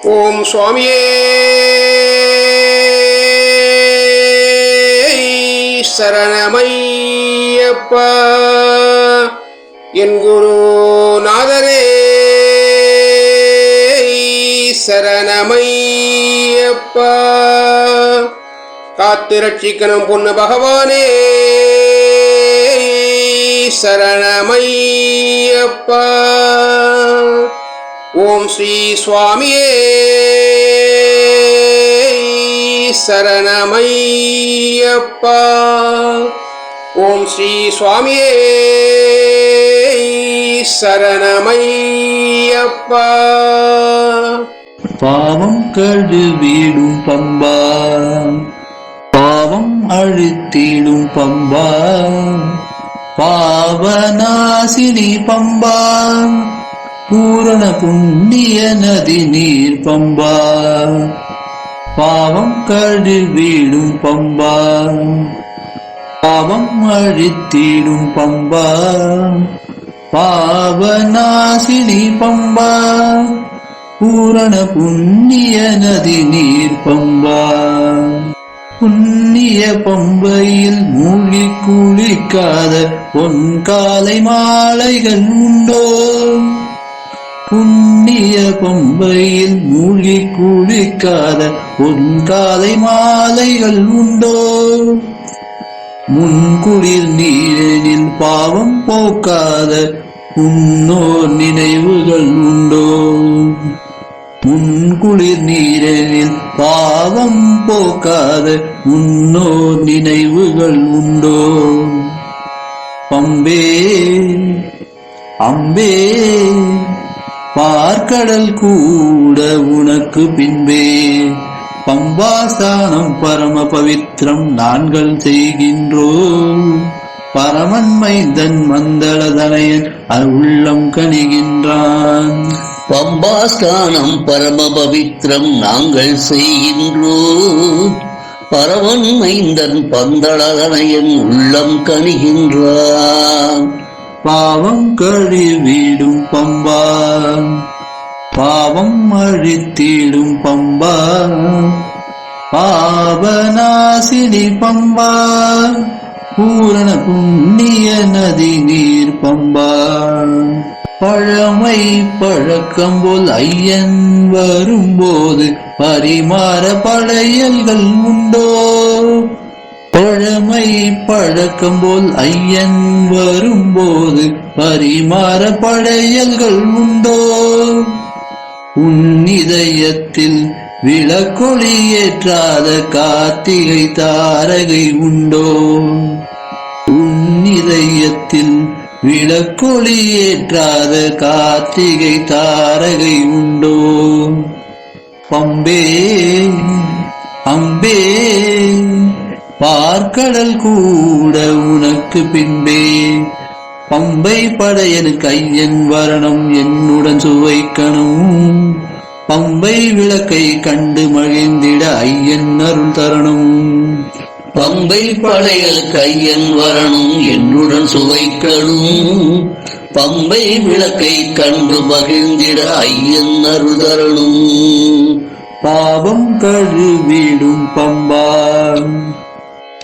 ஓம் சுவாமியே சரணமையப்பா. என் குருநாதரே சரணமையப்பா. காத்து ரட்சிக்கணும் பொண்ணு பகவானே சரணமையப்பா. ஓம் ஸ்ரீ சுவாமியே சரணமையப்பா. ஓம் ஸ்ரீ சுவாமியே சரணமையப்பா. பாவம் கழுவிடும் பம்பா, பாவம் அழித்திடும் பம்பா, பாவநாசினி பம்பா, பூரண புண்ணிய நதி நீர் பம்பா. பாவம் கழுவிடும் பம்பா, பாவம் அழித்திடும் பம்பா, பாவநாசினி பம்பா, பூரண புண்ணிய நதி நீர் பம்பா. புண்ணிய பம்பையில் மூழ்கி குளிக்காத பொன்காலை மாலைகள் உண்டோ? புண்ணிய பம்பையில் மூழ்கி குளிக்காத பொன்காலை மாலைகள் உண்டோ? முன்குளிர் நீரில் பாவம் போக்காத உன்னோர் நினைவுகள் உண்டோ? முன்குளிர் நீரில் பாவம் போக்காத உன்னோர் நினைவுகள் உண்டோ? பம்பே அம்பே பார்க்கடல் கூட உனக்கு பின்பே. பம்பாஸ்தானம் பரம பவித்ரம் நான்கள் செய்கின்றோம். பரமன் மைந்தன் மந்தளதனையன் உள்ளம் கணிகின்றான். பம்பாஸ்தானம் பரம பவித்ரம் நாங்கள் செய்கின்றோம். பரமன் மைந்தன் பந்தளதனையன் உள்ளம் கணிகின்றான். பாவம் கழுவிடும் பம்பா, பாவம் அழித்திடும் பம்பா, பாவநாசினி பம்பா, பூரண புண்ணிய நதி நீர் பம்பா. பழமை பழக்கம் போல் ஐயன் வரும்போது பரிமாற படையல்கள் உண்டோ? பழமை பழக்கம் போல் ஐயன் வரும்போது பரிமாற படையல்கள் உண்டோ? உன் இதயத்தில் விளக்கொளி ஏற்றாத கார்த்திகை தாரகை உண்டோ? உன் இதயத்தில் விளக்கொளி ஏற்றாத கார்த்திகை தாரகை உண்டோ? பம்பே அம்பே பார்க்கடல் கூட உனக்கு பின்பே. பம்பை படையனுக்கு ஐயன் வரணும் என்னுடன் சுவைக்கணும். பம்பை விளக்கை கண்டு மகிழ்ந்திட ஐயன் அருள் தரணும். பம்பை படையலுக்கு ஐயன் வரணும் என்னுடன் சுவைக்கணும். பம்பை விளக்கை கண்டு மகிழ்ந்திட ஐயன் அருள் தரணும். பாவம் கழுவிடும் பம்பா,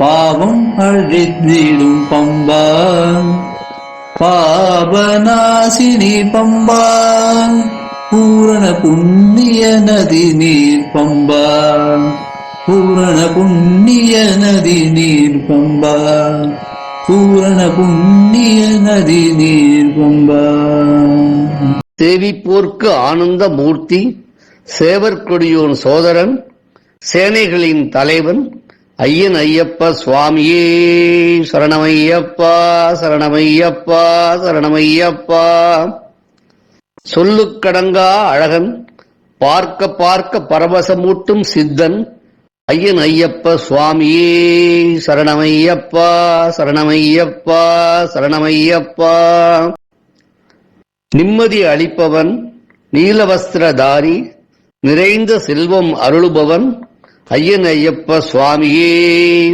பாவம் அழித்திடும் பம்பா, பாவநாசினி பம்பா, பூரண புண்ணிய நதி நீர் பம்பா. பூரண புண்ணிய நதி நீர் பம்பா, பூரண புண்ணிய நதி நீர் பம்பா. சேவிப்போர்க்கு ஆனந்த மூர்த்தி, சேவற்கொடியோன் சோதரன், சேனைகளின் தலைவன் ஐயன் ஐயப்ப சுவாமியே சரணமையப்பா. சரணமையப்பா சரணமையப்பா. சொல்லுக்கடங்கா அழகன், பார்க்க பார்க்க பரவசமூட்டும் சித்தன் ஐயன் ஐயப்ப சுவாமியே சரணமையப்பா. சரணமையப்பா சரணமையப்பா. நிம்மதி அளிப்பவன், நீலவஸ்திரதாரி, நிறைந்த செல்வம் அருளுபவன் ஐயன் ஐயப்ப சுவாமியே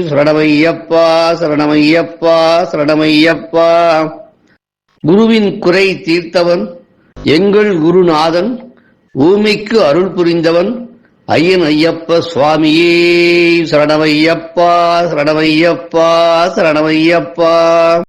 சரணமையப்பா. சரணமையப்பா சரணமையப்பா. குருவின் குறை தீர்த்தவன் எங்கள் குருநாதன் ஊமைக்கு அருள் புரிந்தவன் ஐயன் ஐயப்ப சுவாமியே சரணமையப்பா சரணமையப்பா சரணமையப்பா.